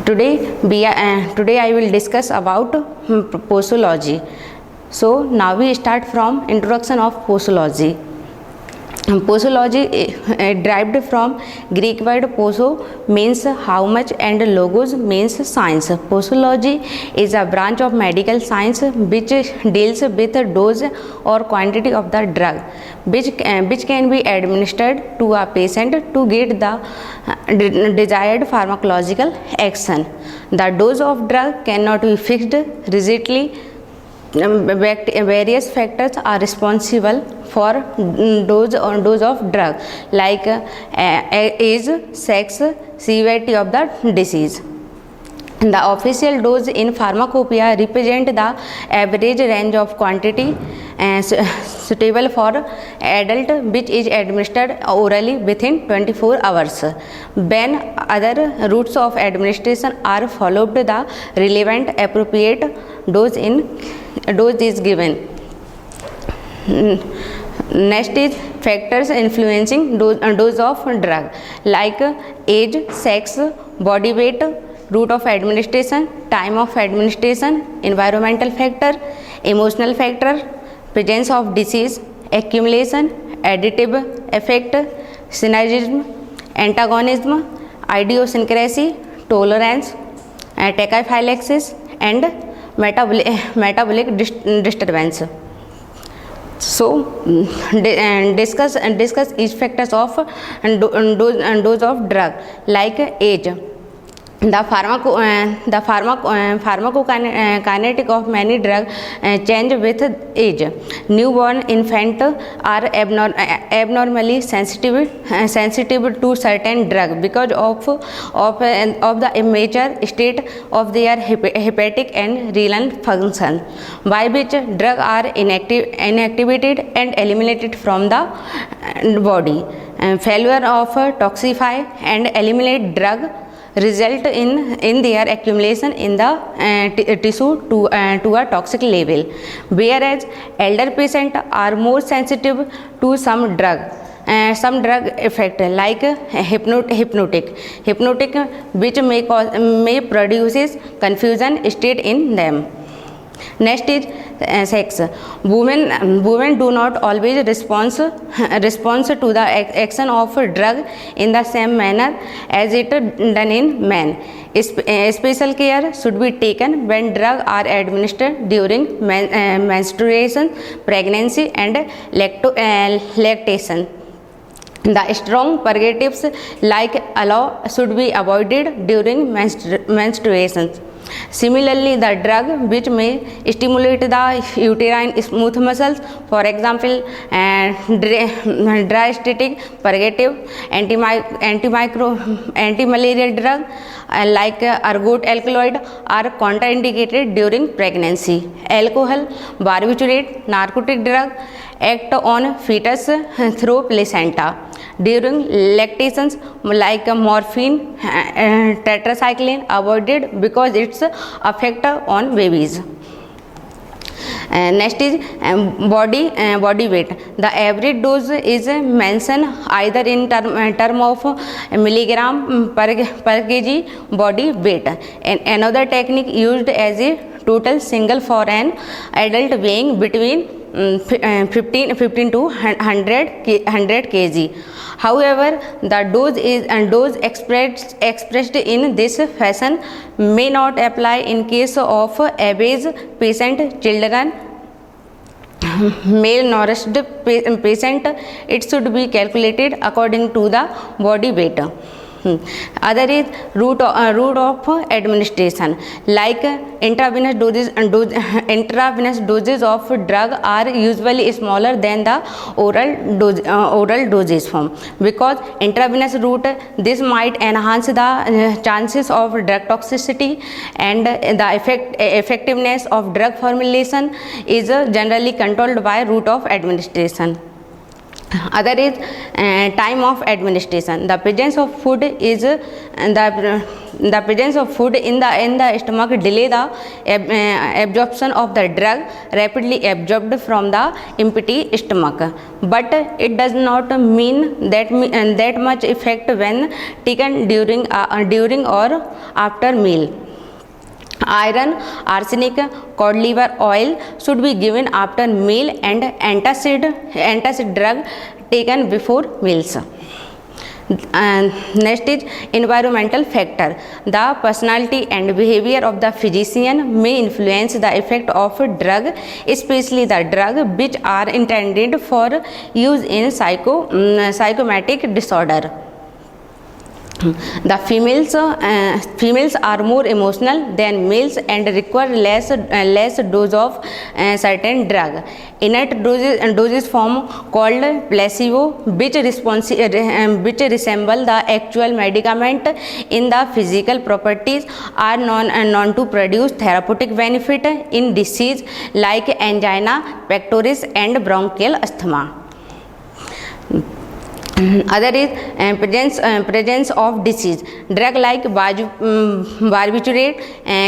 Today I will discuss about posology. So now we start from introduction of posology. Posology derived from Greek word poso means how much and logos means science. Posology is a branch of medical science which deals with the dose or quantity of the drug which can be administered to a patient to get the desired pharmacological action. The dose of drug cannot be fixed rigidly. Various factors are responsible for dose of drug like age, sex, severity of the disease. The official dose in pharmacopoeia represent the average range of quantity suitable for adult which is administered orally within 24 hours. When other routes of administration are followed, the relevant appropriate dose is given. Next is factors influencing dose of drug like age, sex, body weight, route of administration, time of administration, environmental factor, emotional factor, presence of disease, accumulation, additive effect, synergism, antagonism, idiosyncrasy, tolerance, tachyphylaxis, and metabolic disturbance. So discuss each factors of dose of drug like age. The pharmacokinetic of many drugs change with age. Newborn infants are abnormally sensitive to certain drugs because of the immature state of their hepatic and renal function, by which drugs are inactivated and eliminated from the body. Failure of toxify and eliminate drug result in their accumulation in the tissue to a toxic level, whereas elder patients are more sensitive to some drug effect like hypnotic which may produces confusion state in them. Next is sex. Women do not always respond to the action of drug in the same manner as it done in men. Special care should be taken when drugs are administered during menstruation, pregnancy, and lactation. The strong purgatives like aloe should be avoided during menstruation. Similarly, the drug which may stimulate the uterine smooth muscles, for example, diastatic purgative, antimalarial drug like ergot alkaloid are contraindicated during pregnancy. Alcohol, barbiturate, narcotic drug act on fetus through placenta. During lactations like morphine, tetracycline avoided because its effect on babies. Next is body weight. The average dose is mentioned either in term of milligram per kg body weight. And another technique used as a total single for an adult weighing between 15 to 100 kg. However, the dose expressed in this fashion may not apply in case of obese patient, children, malnourished patient. It should be calculated according to the body weight. Other is route of administration like intravenous doses of drug are usually smaller than the oral dosage form. Because intravenous route, this might enhance the chances of drug toxicity, and the effectiveness of drug formulation is generally controlled by route of administration. Other is time of administration. The presence of food is the presence of food in the stomach delay the absorption of the drug rapidly absorbed from the empty stomach, but it does not mean that much effect when taken during or after meal. Iron, arsenic, cod liver oil should be given after meal and antacid drug taken before meals. And next is environmental factor. The personality and behavior of the physician may influence the effect of a drug, especially the drug which are intended for use in psychomatic disorder. The females are more emotional than males and require less dose of certain drug. Inert doses form called placebo, which resemble the actual medicament in the physical properties, are known to produce therapeutic benefit in disease like angina pectoris and bronchial asthma. Other is presence of disease. Drug like barbiturate,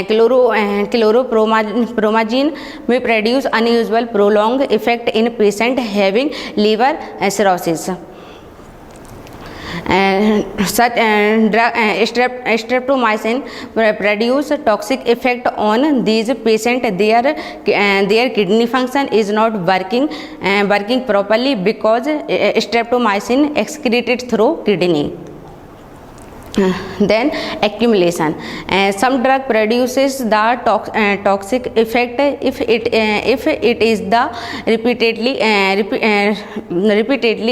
chloropromazine may produce unusual prolonged effect in patient having liver cirrhosis. Such streptomycin produce toxic effect on these patients. Their kidney function is not working properly because streptomycin excreted through kidney. Then accumulation. Some drug produces the toxic effect if it is the repeatedly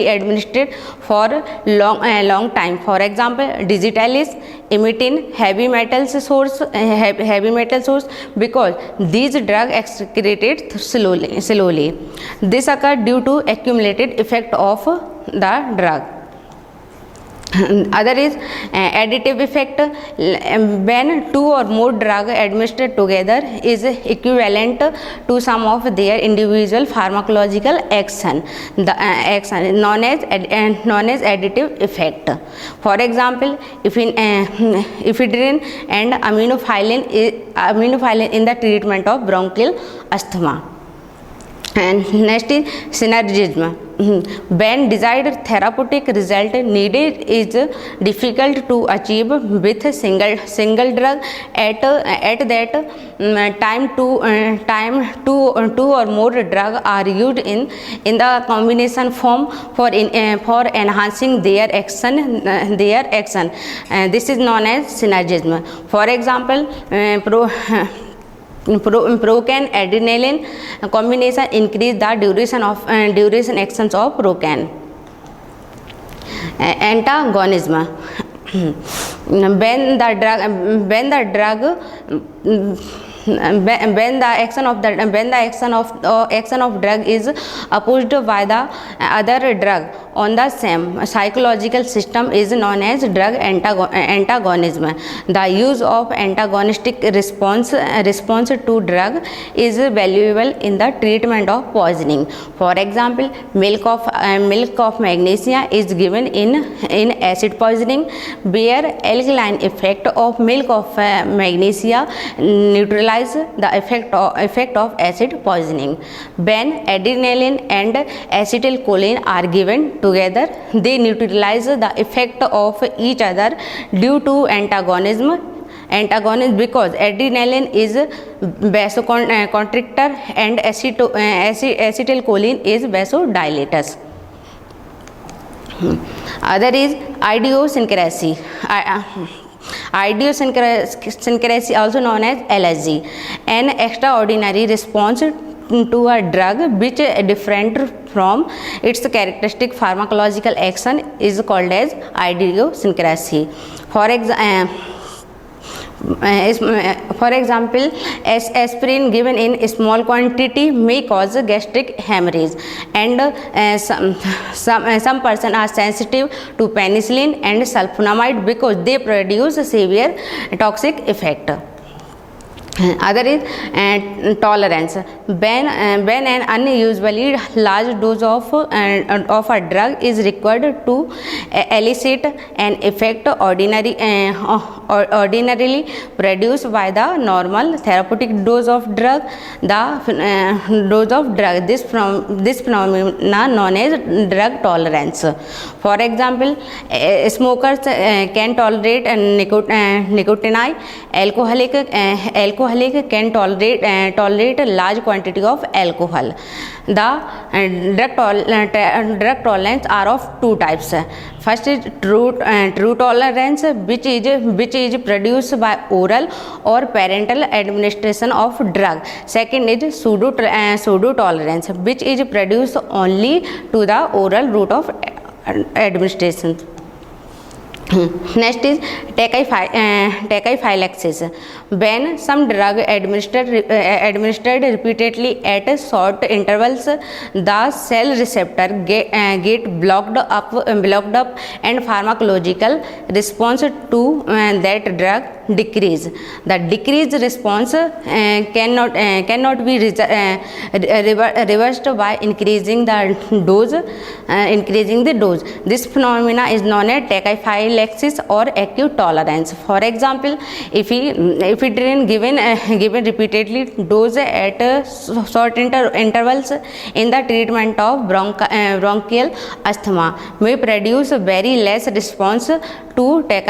administered for long time. For example, digitalis emitting heavy metal source because these drugs excreted slowly. This occurs due to accumulated effect of the drug. Other is additive effect. When two or more drugs administered together is equivalent to some of their individual pharmacological action, known as additive effect. For example, ephedrine and aminophylline in the treatment of bronchial asthma. And next is synergism. When desired therapeutic result needed is difficult to achieve with single drug at that time two or more drugs are used in the combination form for enhancing their action. This is known as synergism. For example, procan adrenaline combination increase the duration actions of procan. Antagonism. When the action of drug is opposed by the other drug on the same psychological system is known as drug antagonism. The use of antagonistic response to drug is valuable in the treatment of poisoning. For example, milk of magnesia is given in acid poisoning, where alkaline effect of milk of magnesia neutralize the effect of acid poisoning. When adrenaline and acetylcholine are given together, they neutralize the effect of each other due to antagonism because adrenaline is vasoconstrictor and acetylcholine is vasodilator. Other is idiosyncrasy. Idiosyncrasy, also known as allergy, an extraordinary response to a drug which different from its characteristic pharmacological action is called as idiosyncrasy. For example, aspirin given in small quantity may cause gastric hemorrhage, and some persons are sensitive to penicillin and sulfonamide because they produce severe toxic effect. Other is tolerance. When an unusually large dose of a drug is required to elicit an effect ordinarily produced by the normal therapeutic dose of drug, this phenomena known as drug tolerance. For example, smokers can tolerate nicotine. Alcoholic can tolerate a large quantity of alcohol. The drug tolerance are of two types. First is true tolerance, which is produced by oral or parenteral administration of drug. Second is pseudo tolerance, which is produced only to the oral route of administration. Next is tachyphylaxis. When some drug administered repeatedly at short intervals, the cell receptor get blocked up, and pharmacological response to that drug decrease. The decreased response cannot be reversed by increasing the dose. This phenomena is known as tachyphylaxis or acute tolerance. For example, ephedrine given repeatedly dose at short intervals in the treatment of bronchial asthma may produce very less response to the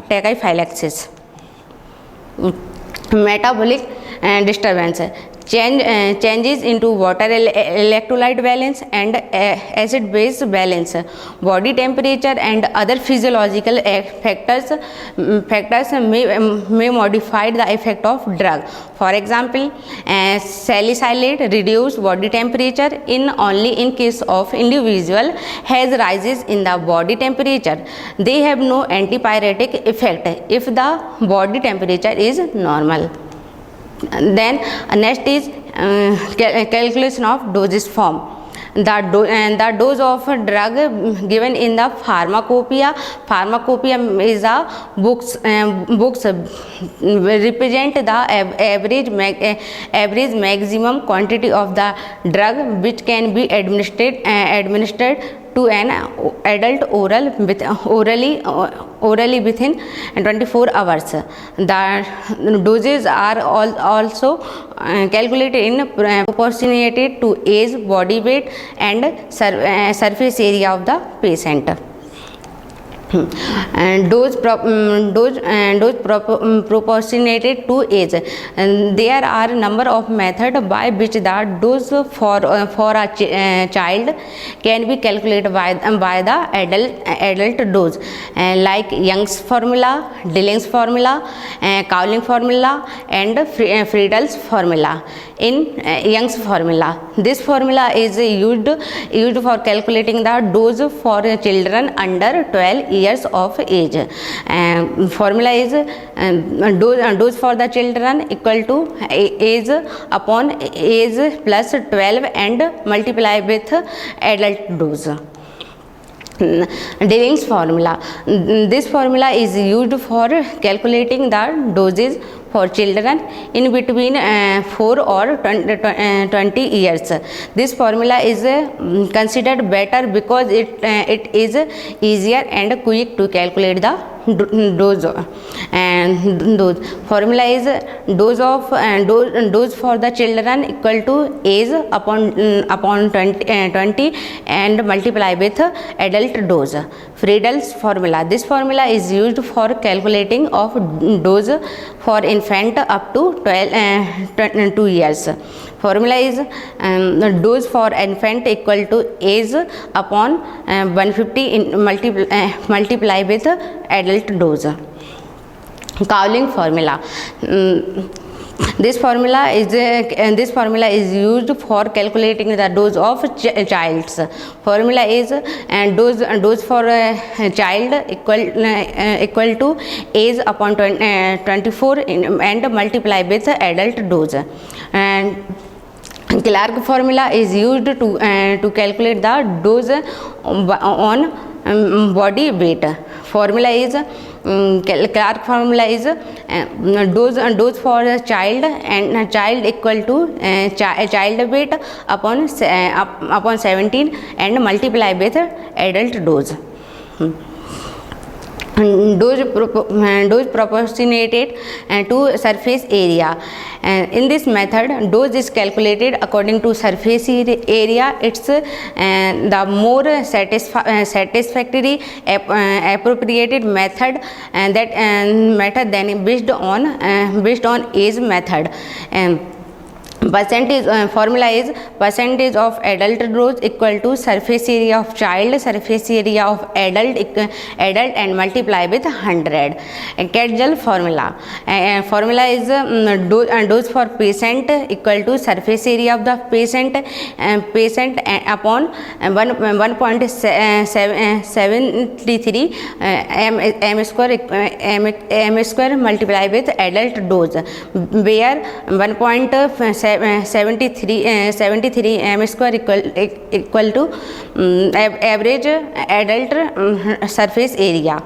tachyphylaxis. Metabolic disturbance. Changes into water electrolyte balance and acid base balance, body temperature and other physiological factors may modify the effect of drug. For example, salicylate reduce body temperature only in case of individual has rises in the body temperature. They have no antipyretic effect if the body temperature is normal. Then next is calculation of dosage form. The dose of a drug given in the pharmacopoeia is a books represent the average maximum quantity of the drug which can be administered to an adult orally within 24 hours. The doses are also calculated in proportionate to age, body weight and surface area of the patient. And dose proportionate to age. And there are number of methods by which the dose for a child can be calculated by the adult dose, like Young's formula, Dilling's formula, Cowling formula and Friedel's formula. In Young's formula, this formula is used for calculating the dose for children under 12 years of age. Formula is dose for the children equal to age upon age plus 12 and multiply with adult dose. Dilling's formula. This formula is used for calculating the doses for children in between 4 or 20 years. This formula is considered better because it is easier and quick to calculate the dose. And dose formula is dose for the children equal to age upon 20 and multiply with adult dose. Friedel's formula. This formula is used for calculating of dose for infant up to 2 years. Formula is dose for infant equal to age upon 150 multiply with adult dose. Cowling formula. This formula is used for calculating the dose of child's. Formula is dose for a child equal to age upon 24 and multiply with adult dose. And Clark formula is used to calculate the dose on body weight. formula is Clark formula is dose for a child and a child equal to child weight upon 17 and multiply with adult dose. Dose proportionate to surface area. In this method, dose is calculated according to surface area. It's the more satisfactory appropriated method than based on age method. Percentage formula is percentage of adult dose equal to surface area of child, surface area of adult and multiply with 100. Ketzel formula. Formula is dose for patient equal to surface area of the patient upon 1.73 m square multiply with adult dose, where 1.73 m square equal to average adult surface area.